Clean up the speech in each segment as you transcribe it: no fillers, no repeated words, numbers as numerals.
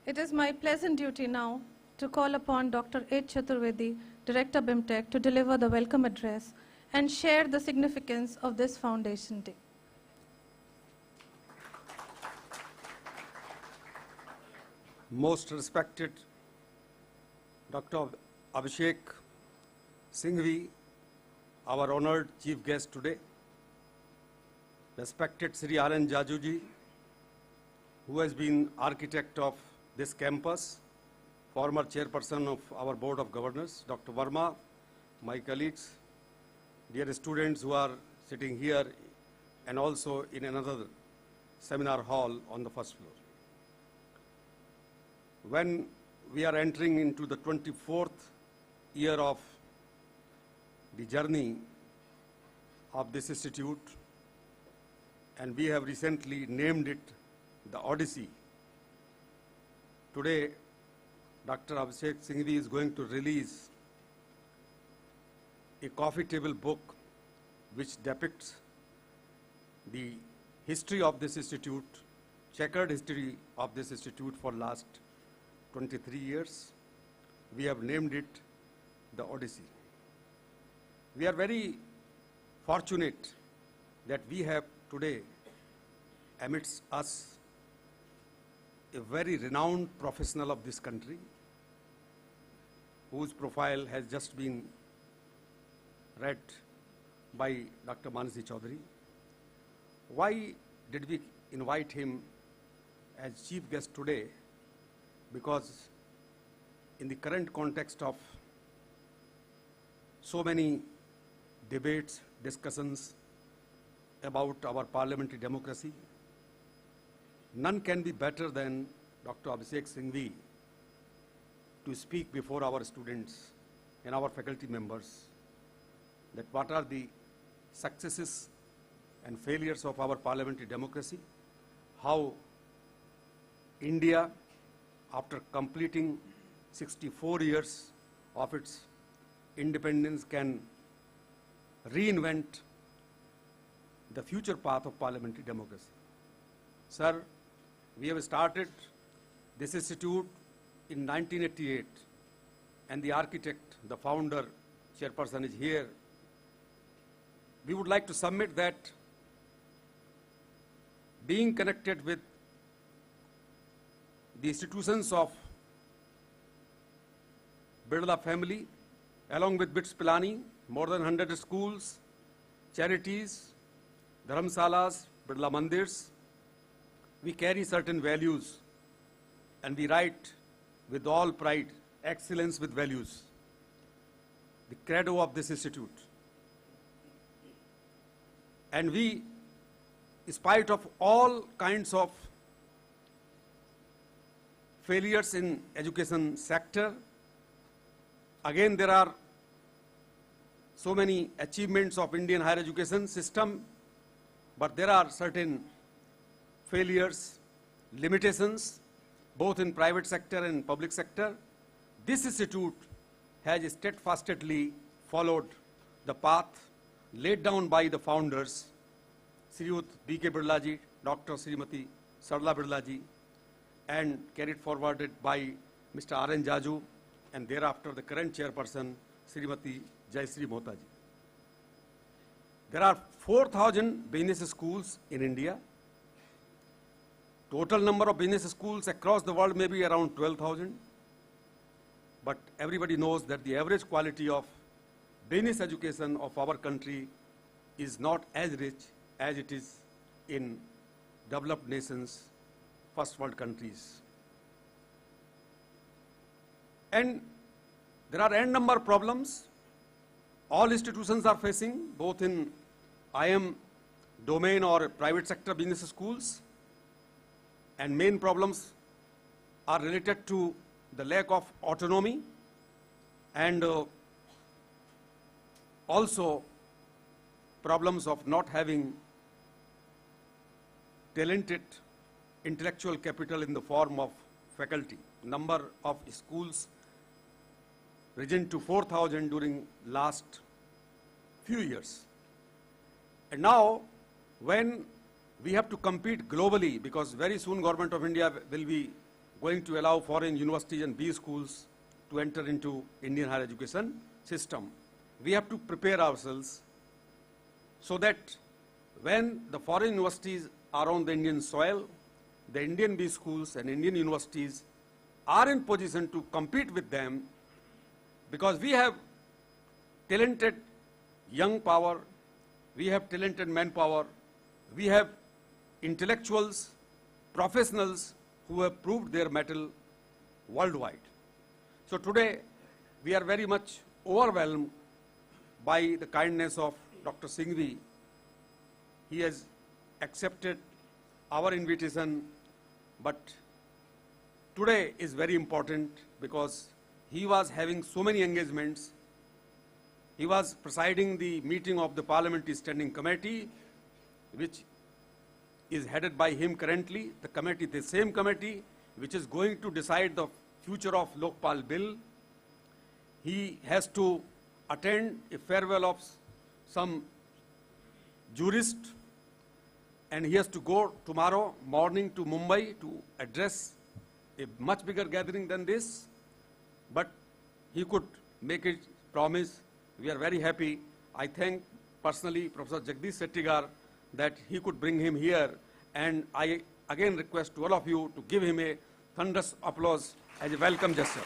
It is my pleasant duty now to call upon Dr. N Jaju, Director BIMTECH, to deliver the welcome address and share the significance of this Foundation Day. Most respected Dr. Abhishek Singhvi, our honored chief guest today, respected Sri N Jaju ji, who has been architect of this campus, former chairperson of our Board of Governors, Dr. Verma, my colleagues, dear students who are sitting here and also in another seminar hall on the first floor. When we are entering into the 24th year of the journey of this institute, and we have recently named it the Odyssey. Today, Dr. Abhishek Singhvi is going to release a coffee table book which depicts the history of this institute, checkered history of this institute for last 23 years. We have named it the Odyssey. We are very fortunate that we have today amidst us a very renowned professional of this country, whose profile has just been read by Dr. Manasi Chaudhary. Why did we invite him as chief guest today? Because in the current context of so many debates, discussions about our parliamentary democracy, none can be better than Dr. Abhishek Singhvi to speak before our students and our faculty members that what are the successes and failures of our parliamentary democracy, how India, after completing 64 years of its independence, can reinvent the future path of parliamentary democracy. Sir, we have started this institute in 1988, and the architect, the founder, chairperson is here. We would like to submit that being connected with the institutions of Birla family, along with BITS Pilani, more than 100 schools, charities, dharamsalas, Birla mandirs, we carry certain values and we write with all pride, excellence with values, the credo of this institute. And we, in spite of all kinds of failures in education sector, again there are so many achievements of Indian higher education system, but there are certain failures, limitations, both in private sector and public sector. This institute has steadfastly followed the path laid down by the founders, Sri B.K. Birla ji, Dr. Srimati Sarla Birla ji, and carried forwarded by Mr. N Jaju, and thereafter the current chairperson, Srimati Jayasri Mohta ji. There are 4,000 business schools in India. Total number of business schools across the world may be around 12,000. But everybody knows that the average quality of business education of our country is not as rich as it is in developed nations, first world countries. And there are n number of problems all institutions are facing, both in IM domain or private sector business schools. And main problems are related to the lack of autonomy and also problems of not having talented intellectual capital in the form of faculty. Number of schools risen to 4,000 during last few years. And now, when we have to compete globally, because very soon Government of India will be going to allow foreign universities and B schools to enter into Indian higher education system. We have to prepare ourselves so that when the foreign universities are on the Indian soil, the Indian B schools and Indian universities are in position to compete with them, because we have talented young power, we have talented manpower, we have intellectuals, professionals who have proved their mettle worldwide. So today, we are very much overwhelmed by the kindness of Dr. Singhvi. He has accepted our invitation, but today is very important because he was having so many engagements. He was presiding the meeting of the Parliamentary Standing Committee, which is headed by him currently, the same committee which is going to decide the future of Lokpal Bill. He has to attend a farewell of some jurist, and he has to go tomorrow morning to Mumbai to address a much bigger gathering than this, but he could make it promise. We are very happy. I thank personally Professor Jagdish Settigar that he could bring him here, and I again request to all of you to give him a thunderous applause as a welcome gesture.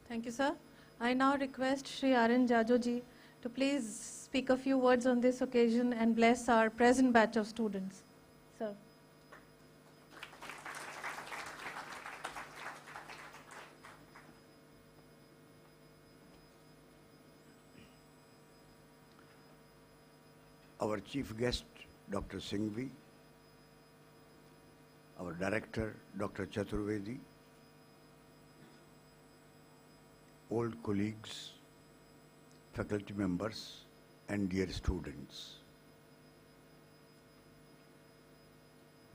Thank you, sir. I now request Shri N Jaju ji to please speak a few words on this occasion and bless our present batch of students. Sir. Our chief guest, Dr. Singhvi, our director, Dr. Chaturvedi, old colleagues, faculty members, and dear students.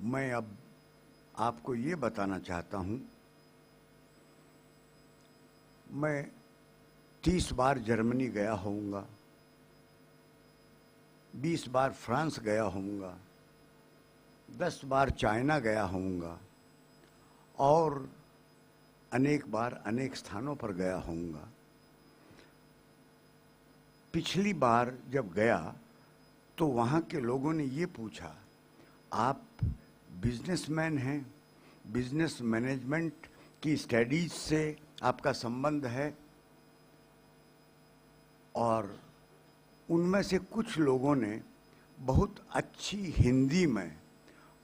मैं अब आपको ये बताना चाहता हूँ, मैं 30 बार Germany गया होऊंगा, 20 बार फ्रांस गया होऊंगा, 10 बार चाइना गया होऊंगा और अनेक बार अनेक स्थानों पर गया होऊंगा। पिछली बार जब गया तो वहाँ के लोगों ने ये पूछा, आप बिजनेसमैन हैं, बिजनेस मैनेजमेंट की स्टडीज से आपका संबंध है? और उनमें से कुछ लोगों ने बहुत अच्छी हिंदी में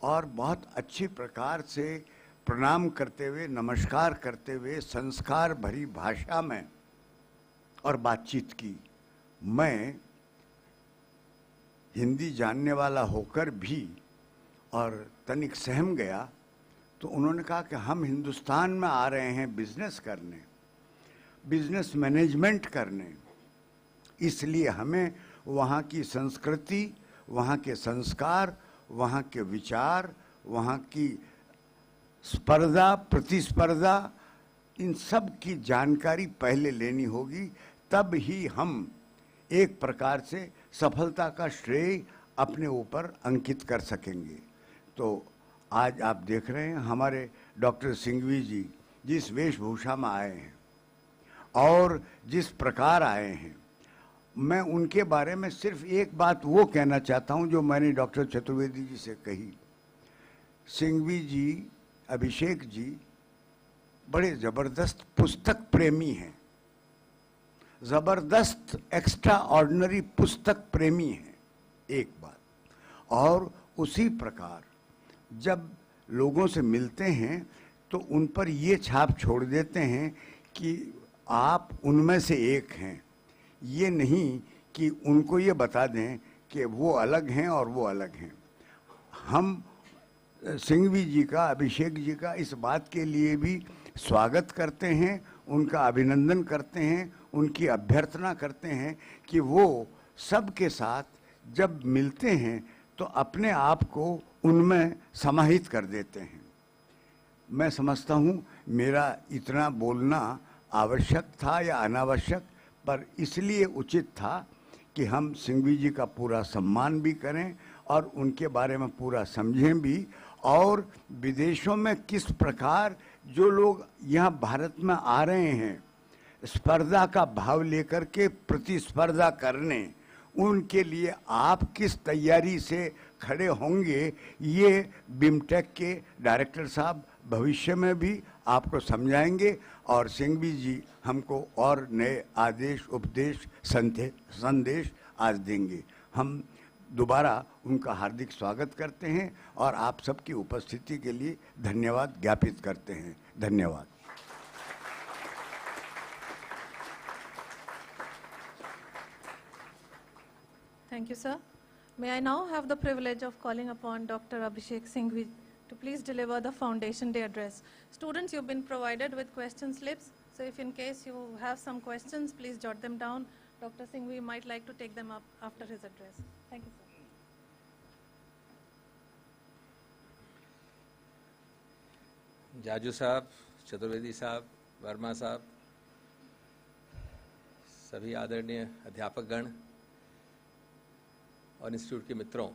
और बहुत अच्छी प्रकार से प्रणाम करते हुए, नमस्कार करते हुए, संस्कार भरी भाषा में और बातचीत की। मैं हिंदी जानने वाला होकर भी और तनिक सहम गया, तो उन्होंने कहा कि हम हिंदुस्तान में आ रहे हैं बिजनेस करने, बिजनेस मैनेजमेंट करने, इसलिए हमें वहाँ की संस्कृति, वहाँ के संस्कार, वहाँ के विचार, वहाँ की स्पर्धा, प्रतिस्पर्धा, इन सब की जानकारी पहले लेनी होगी, तब ही हम एक प्रकार से सफलता का श्रेय अपने ऊपर अंकित कर सकेंगे। तो आज आप देख रहे हैं हमारे डॉक्टर सिंघवी जी जिस वेशभूषा में आए हैं और जिस प्रकार आए हैं, मैं उनके बारे में सिर्फ एक बात वो कहना चाहता हूं जो मैंने डॉक्टर चतुर्वेदी जी से कही। सिंघवी जी, अभिषेक जी बड़े ज़बरदस्त पुस्तक प्रेमी हैं, ज़बरदस्त एक्स्ट्रा ऑर्डिनरी पुस्तक प्रेमी हैं, एक बात। और उसी प्रकार जब लोगों से मिलते हैं तो उन पर ये छाप छोड़ देते हैं कि आप उनमें से एक हैं, ये नहीं कि उनको ये बता दें कि वो अलग हैं और वो अलग हैं। हम सिंघवी जी का, अभिषेक जी का इस बात के लिए भी स्वागत करते हैं, उनका अभिनंदन करते हैं, उनकी अभ्यर्थना करते हैं कि वो सबके साथ जब मिलते हैं तो अपने आप को उनमें समाहित कर देते हैं। मैं समझता हूँ मेरा इतना बोलना आवश्यक था या अनावश्यक, पर इसलिए उचित था कि हम सिंघवी जी का पूरा सम्मान भी करें और उनके बारे में पूरा समझें भी, और विदेशों में किस प्रकार जो लोग यहाँ भारत में आ रहे हैं स्पर्धा का भाव लेकर के प्रतिस्पर्धा करने, उनके लिए आप किस तैयारी से खड़े होंगे, ये बिमटेक के डायरेक्टर साहब भविष्य में भी आपको समझाएंगे और सिंघवी जी हमको और नए आदेश, उपदेश, संदेश आज देंगे। हम दोबारा उनका हार्दिक स्वागत करते हैं और आप सबकी उपस्थिति के लिए धन्यवाद ज्ञापित करते हैं। धन्यवाद। Thank you, sir. May I now have the privilege of calling upon Dr. Abhishek Singhvi to please deliver the Foundation Day address. Students, you've been provided with question slips, so if in case you have some questions, please jot them down. Dr. Singhvi might like to take them up after his address. Thank you, sir. Jaju साहब, चतुर्वेदी साहब, वर्मा साहब, सभी आदरणीय अध्यापकगण और institute के मित्रों,